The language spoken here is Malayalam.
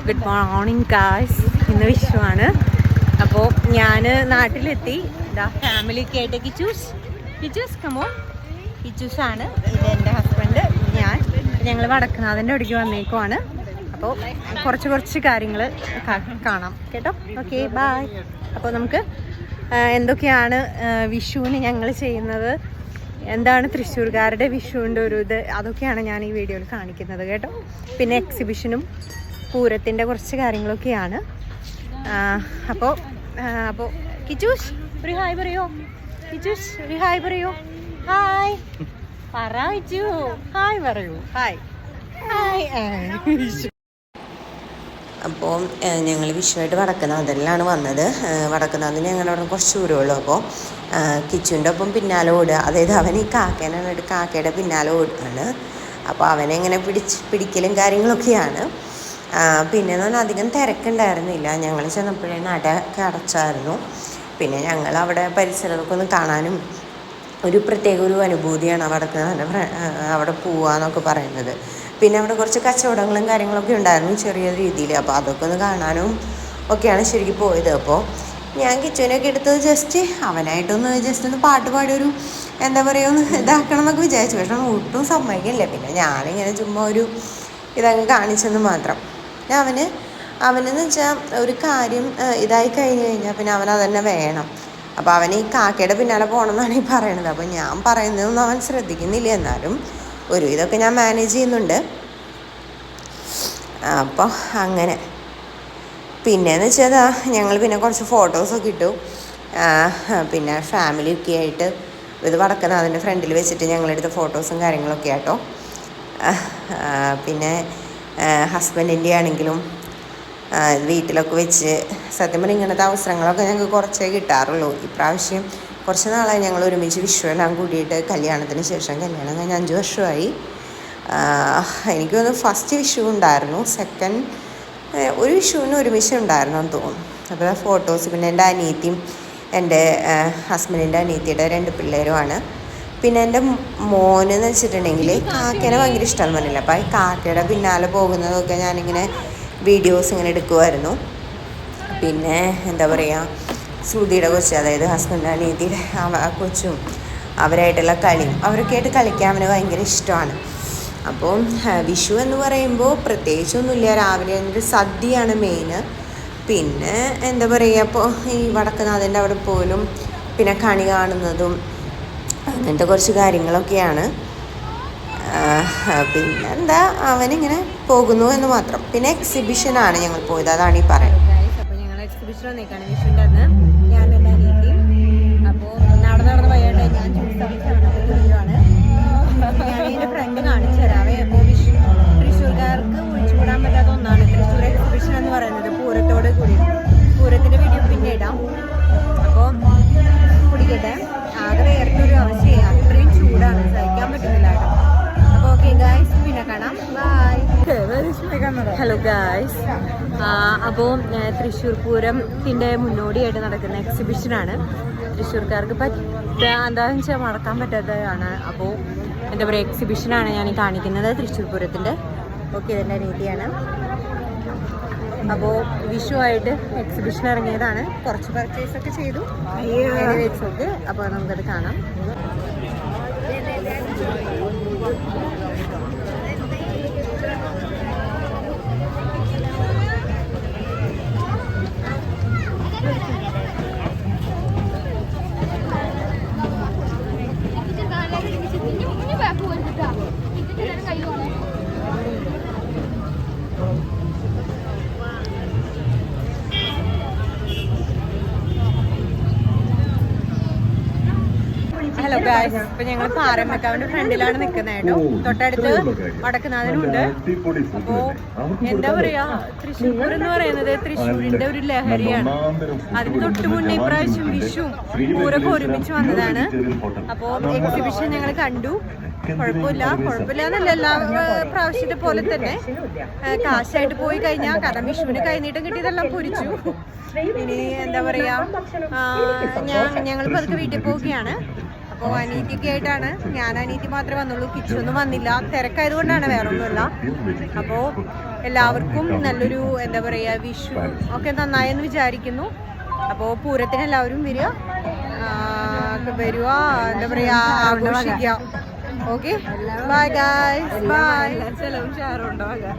Good morning guys. ഇന്ന് വിഷുവാണ്. അപ്പോൾ ഞാൻ നാട്ടിലെത്തി. ഇതാ ഫാമിലിയൊക്കെ ആയിട്ട് കിച്ചൂസ് കമോ കിച്ചൂസാണ്. ഇത് എൻ്റെ ഹസ്ബൻഡ്, ഞങ്ങൾ വടക്കനാഥൻ്റെ അവിടേക്ക് വന്നേക്കുവാണ്. അപ്പോൾ കുറച്ച് കാര്യങ്ങൾ കാണാം കേട്ടോ. Okay bye. അപ്പോൾ നമുക്ക് എന്തൊക്കെയാണ് വിഷുവിന് ഞങ്ങൾ ചെയ്യുന്നത്, എന്താണ് തൃശ്ശൂർക്കാരുടെ വിഷുവിൻ്റെ ഒരു ഇത്, അതൊക്കെയാണ് ഞാൻ ഈ വീഡിയോയിൽ കാണിക്കുന്നത് കേട്ടോ. പിന്നെ എക്സിബിഷനും പൂരത്തിൻ്റെ കുറച്ച് കാര്യങ്ങളൊക്കെയാണ്. അപ്പോൾ കിച്ചൂസ് ഒരു ഹായ് പറയോ? കിച്ചൂസ് ഒരു ഹായ് പറയോ? ഹായ് പറയൂ, ഹായ് പറയൂ, ഹായ് ഹായ്. അപ്പോൾ ഞങ്ങൾ വിഷുവായിട്ട് വടക്കനാഥനിലാണ് വന്നത്. വടക്കനാഥന് ഞങ്ങളുടെ അവിടെ കുറച്ച് ദൂരമുള്ളൂ. അപ്പോൾ കിച്ചുവിൻ്റെ ഒപ്പം പിന്നാലെ ഓടുക, അതായത് അവൻ ഈ കാക്കേനാണ്, കാക്കയുടെ പിന്നാലെ ഓടുകയാണ്. അപ്പോൾ അവനെ ഇങ്ങനെ പിടിക്കലും കാര്യങ്ങളൊക്കെയാണ്. പിന്നെ എന്ന് പറഞ്ഞാൽ അധികം തിരക്കുണ്ടായിരുന്നില്ല. ഞങ്ങൾ ചെന്നപ്പോഴേ നടയൊക്കെ അടച്ചായിരുന്നു. പിന്നെ ഞങ്ങൾ അവിടെ പരിസരമൊക്കെ ഒന്ന് കാണാനും ഒരു പ്രത്യേക ഒരു അനുഭൂതിയാണ് വടക്കനാഥൻ്റെ അവിടെ പോവാന്നൊക്കെ പറയുന്നത്. പിന്നെ അവിടെ കുറച്ച് കച്ചവടങ്ങളും കാര്യങ്ങളൊക്കെ ഉണ്ടായിരുന്നു ചെറിയ രീതിയിൽ. അപ്പോൾ അതൊക്കെ ഒന്ന് കാണാനും ഒക്കെയാണ് ശരിക്കും പോയത്. അപ്പോൾ ഞാൻ കിച്ചുവിനൊക്കെ എടുത്തത് ജസ്റ്റ് അവനായിട്ടൊന്ന് ജസ്റ്റ് ഒന്ന് പാട്ട് പാടി ഒരു എന്താ പറയുക ഒന്ന് ഇതാക്കണം എന്നൊക്കെ വിചാരിച്ചു. പക്ഷെ ഒട്ടും സമ്മതിക്കില്ല. പിന്നെ ഞാനിങ്ങനെ ചുമ്മാ ഒരു ഇതങ്ങ് കാണിച്ചെന്ന് മാത്രം. അവനെന്ന് വെച്ചാൽ ഒരു കാര്യം ഇതായി കഴിഞ്ഞ് കഴിഞ്ഞാൽ പിന്നെ അവനതന്നെ വേണം. അപ്പോൾ അവൻ ഈ കാക്കയുടെ പിന്നാലെ പോകണം എന്നാണ് ഈ പറയണത്. അപ്പോൾ ഞാൻ പറയുന്നതൊന്നും അവൻ ശ്രദ്ധിക്കുന്നില്ല. എന്നാലും ഒരു ഇതൊക്കെ ഞാൻ മാനേജ് ചെയ്യുന്നുണ്ട്. അപ്പോൾ അങ്ങനെ പിന്നെയെന്ന് വെച്ചാൽ ഞങ്ങൾ പിന്നെ കുറച്ച് ഫോട്ടോസൊക്കെ ഇട്ടു. പിന്നെ ഫാമിലിയൊക്കെ ആയിട്ട് ഇത് വടക്കനാഥൻ്റെ ഫ്രണ്ടിൽ വെച്ചിട്ട് ഞങ്ങളെടുത്ത ഫോട്ടോസും കാര്യങ്ങളൊക്കെ ആട്ടോ. പിന്നെ ഹസ്ബൻഡിൻ്റെ ആണെങ്കിലും വീട്ടിലൊക്കെ വെച്ച് സത്യം പറഞ്ഞാൽ ഇങ്ങനത്തെ അവസരങ്ങളൊക്കെ ഞങ്ങൾക്ക് കുറച്ചേ കിട്ടാറുള്ളൂ. ഇപ്രാവശ്യം കുറച്ച് നാളായി ഞങ്ങൾ ഒരുമിച്ച് വിഷുവെല്ലാം കൂടിയിട്ട്. കല്യാണത്തിന് ശേഷം കല്യാണം കഴിഞ്ഞ് 5 വർഷമായി. എനിക്ക് തോന്നുന്നു ഫസ്റ്റ് വിഷു ഉണ്ടായിരുന്നു, സെക്കൻഡ് ഒരു വിഷുവിന് ഒരുമിച്ച് ഉണ്ടായിരുന്നു എന്ന് തോന്നുന്നു. അപ്പോൾ ഫോട്ടോസ് പിന്നെ എൻ്റെ അനിയത്തിയും എൻ്റെ ഹസ്ബൻഡിൻ്റെ അനിയത്തിയുടെ 2 പിള്ളേരുമാണ്. പിന്നെ എൻ്റെ മോനെന്ന് വെച്ചിട്ടുണ്ടെങ്കിൽ കാക്കേനെ ഭയങ്കര ഇഷ്ടമെന്ന് പറഞ്ഞില്ല. അപ്പോൾ ഈ കാക്കയുടെ പിന്നാലെ പോകുന്നതൊക്കെ ഞാനിങ്ങനെ വീഡിയോസ് ഇങ്ങനെ എടുക്കുമായിരുന്നു. പിന്നെ എന്താ പറയുക, ശ്രുതിയുടെ കൊച്ച്, അതായത് ഹസ്ബൻഡ് അനിയത്തിയുടെ കൊച്ചും അവരായിട്ടുള്ള കളിയും അവരൊക്കെ ആയിട്ട് കളിക്കാൻ അവന് ഭയങ്കര ഇഷ്ടമാണ്. അപ്പോൾ വിഷു എന്ന് പറയുമ്പോൾ പ്രത്യേകിച്ചൊന്നുമില്ല. രാവിലെ ഒരു സദ്യയാണ് മെയിൻ. പിന്നെ എന്താ പറയുക, അപ്പോൾ ഈ വടക്കനാഥൻ്റെ അവിടെ പോലും പിന്നെ കണി കാണുന്നതും അങ്ങനത്തെ കുറച്ച് കാര്യങ്ങളൊക്കെയാണ്. പിന്നെ എന്താ അവനിങ്ങനെ പോകുന്നു എന്ന് മാത്രം. പിന്നെ എക്സിബിഷനാണ് ഞങ്ങൾ പോയത്, അതാണ് ഈ പറയുന്നത്. അപ്പോൾ ഞങ്ങൾ എക്സിബിഷൻ വന്നേക്കാണ് വിഷുവിൻ്റെ അന്ന്. ഞാൻ എൻ്റെ അനിയത്തി അപ്പോൾ നടന്ന് വയ്യാണ്ട് ഞാൻ ചൂടാണ്. ഞാൻ എൻ്റെ ഫ്രണ്ട് കാണിച്ചു തരാവേ. അപ്പോൾ തൃശ്ശൂർക്കാർക്ക് ഒഴിച്ചുകൂടാൻ പറ്റാത്ത ഒന്നാണ് തൃശ്ശൂർ എക്സിബിഷൻ എന്ന് പറയുന്നത്. പൂരത്തോട് കൂടി പൂരത്തിൻ്റെ വീഡിയോ പിന്നെ ഇടാം. അപ്പോൾ കുടിക്കട്ടെ. ആകെ വേർത്തൊരു അവസ്ഥയാണ്, അത്രയും ചൂടാണ്, സഹിക്കാൻ പറ്റുന്നില്ല കേട്ടോ. അപ്പോൾ ഓക്കെ ഗായ്സ്, പിന്നെ കാണാം, ബൈ. Hello guys. അപ്പോൾ തൃശ്ശൂർ പൂരത്തിൻ്റെ മുന്നോടിയായിട്ട് നടക്കുന്ന എക്സിബിഷനാണ്. തൃശ്ശൂർക്കാർക്ക് എന്താണെന്ന് വെച്ചാൽ മറക്കാൻ പറ്റാത്തതാണ്. അപ്പോൾ എന്താ പറയുക, എക്സിബിഷനാണ് ഞാൻ കാണിക്കുന്നത് തൃശ്ശൂർ പൂരത്തിൻ്റെ. ഓക്കെ, ഇതെൻ്റെ രീതിയാണ്. അപ്പോൾ വിഷുവായിട്ട് എക്സിബിഷൻ ഇറങ്ങിയതാണ്. കുറച്ച് പർച്ചേസൊക്കെ ചെയ്തു. ഓക്കെ, അപ്പോൾ നമുക്കത് കാണാം. ഹലോ ഗായ്സ്, ഇപ്പൊ ഞങ്ങൾ പാറമേക്കാവിന്റെ ഫ്രണ്ടിലാണ് നിൽക്കുന്നത് കേട്ടോ. തൊട്ടടുത്ത് വടക്കനാഥനുണ്ട്. അപ്പോ എന്താ പറയാ, തൃശ്ശൂർ പൂരം എന്ന് പറയുന്നത് തൃശ്ശൂരിന്റെ ഒരു ലഹരിയാണ്. അതിന് തൊട്ട് മുന്നേ ഇപ്രാവശ്യം വിഷു പൂരൊക്കെ ഒരുമിച്ച് വന്നതാണ്. അപ്പോ എക്സിബിഷൻ ഞങ്ങൾ കണ്ടു. കുഴപ്പമില്ല എന്നല്ല, എല്ലാ പ്രാവശ്യത്തെ പോലെ തന്നെ കാശായിട്ട് പോയി കഴിഞ്ഞാൽ, കാരണം വിഷുവിന് കൈനീട്ടം കിട്ടിയതെല്ലാം പൊരിച്ചു. ഇനി എന്താ പറയാ, ഞങ്ങളിപ്പോൾ അതൊക്കെ വീട്ടിൽ പോവുകയാണ്. അപ്പോൾ അനീതിയൊക്കെ ആയിട്ടാണ്. ഞാൻ അനീതി മാത്രമേ വന്നുള്ളൂ, കിച്ചൊന്നും വന്നില്ല. തിരക്കായതുകൊണ്ടാണ്, വേറെ ഒന്നുമല്ല. അപ്പോൾ എല്ലാവർക്കും നല്ലൊരു എന്താ പറയുക വിഷു ഒക്കെ നന്നായെന്ന് വിചാരിക്കുന്നു. അപ്പോൾ പൂരത്തിന് എല്ലാവരും വരിക എന്താ പറയുക ആഘോഷിക്കുക. Okay bye guys bye. ചെലവും ഷെയറും ഉണ്ടാവുക.